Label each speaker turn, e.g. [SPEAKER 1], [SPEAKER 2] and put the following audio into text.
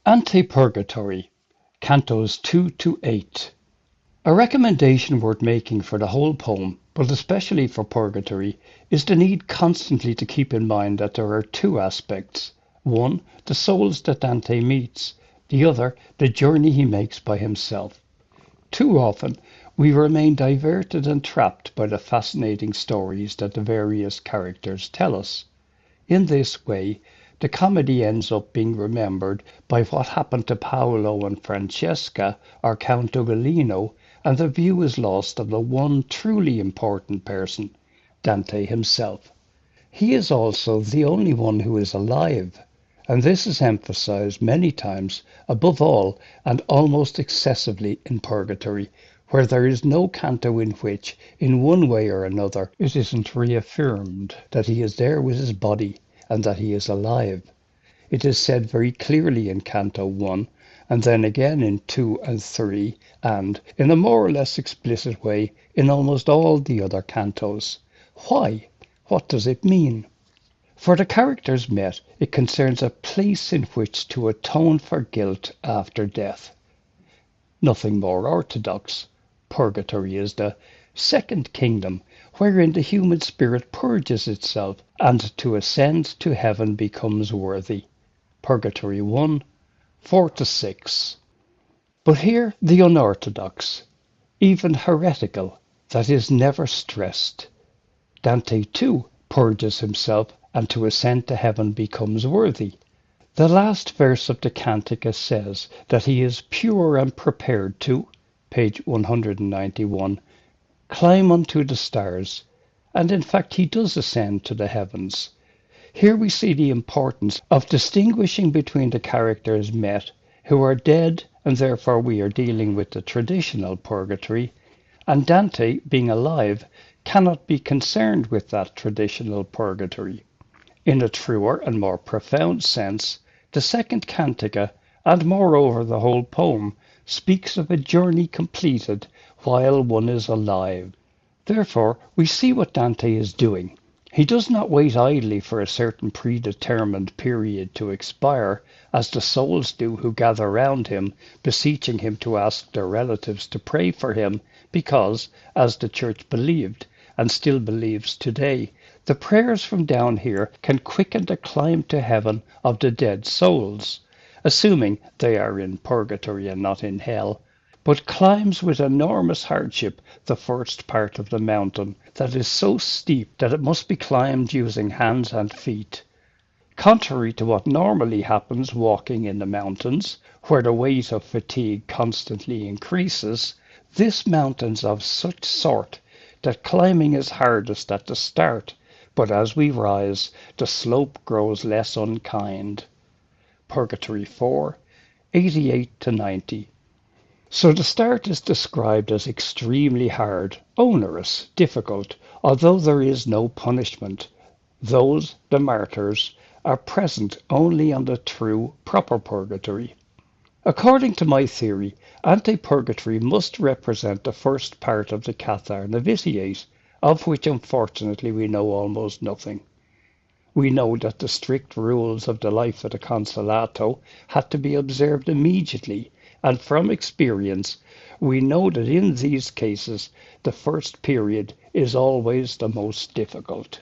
[SPEAKER 1] Ante-Purgatory, Cantos 2 to 8. A recommendation worth making for the whole poem, but especially for Purgatory, is the need constantly to keep in mind that there are two aspects. One, the souls that Dante meets, the other, the journey he makes by himself. Too often, we remain diverted and trapped by the fascinating stories that the various characters tell us. In this way, the comedy ends up being remembered by what happened to Paolo and Francesca or Count Ugolino, and the view is lost of the one truly important person, Dante himself. He is also the only one who is alive, and this is emphasized many times, above all and almost excessively in Purgatory, where there is no canto in which, in one way or another, it isn't reaffirmed that he is there with his body and that he is alive. It is said very clearly in Canto 1, and then again in 2 and 3, and, in a more or less explicit way, in almost all the other cantos. Why? What does it mean? For the characters met, it concerns a place in which to atone for guilt after death. Nothing more orthodox. Purgatory is the second kingdom, wherein the human spirit purges itself, and to ascend to heaven becomes worthy. Purgatory 1, 4 to 6. But here the unorthodox, even heretical, that is never stressed. Dante too purges himself, and to ascend to heaven becomes worthy. The last verse of the Cantica says that he is pure and prepared to, page 191, climb unto the stars, and in fact he does ascend to the heavens. Here we see the importance of distinguishing between the characters met, who are dead, and therefore we are dealing with the traditional purgatory, and Dante, being alive, cannot be concerned with that traditional purgatory. In a truer and more profound sense, the second cantica, and moreover the whole poem, speaks of a journey completed while one is alive. Therefore, we see what Dante is doing. He does not wait idly for a certain predetermined period to expire, as the souls do who gather round him, beseeching him to ask their relatives to pray for him, because, as the Church believed, and still believes today, the prayers from down here can quicken the climb to heaven of the dead souls, assuming they are in purgatory and not in hell, but climbs with enormous hardship the first part of the mountain that is so steep that it must be climbed using hands and feet. Contrary to what normally happens walking in the mountains, where the weight of fatigue constantly increases, this mountain's of such sort that climbing is hardest at the start, but as we rise, the slope grows less unkind. Purgatory 4, 88 to 90. So the start is described as extremely hard, onerous, difficult, although there is no punishment. Those, the martyrs, are present only on the true, proper purgatory. According to my theory, Ante-Purgatory must represent the first part of the Cathar Novitiate, of which unfortunately we know almost nothing. We know that the strict rules of the life of the Consolato had to be observed immediately, and from experience, we know that in these cases the first period is always the most difficult.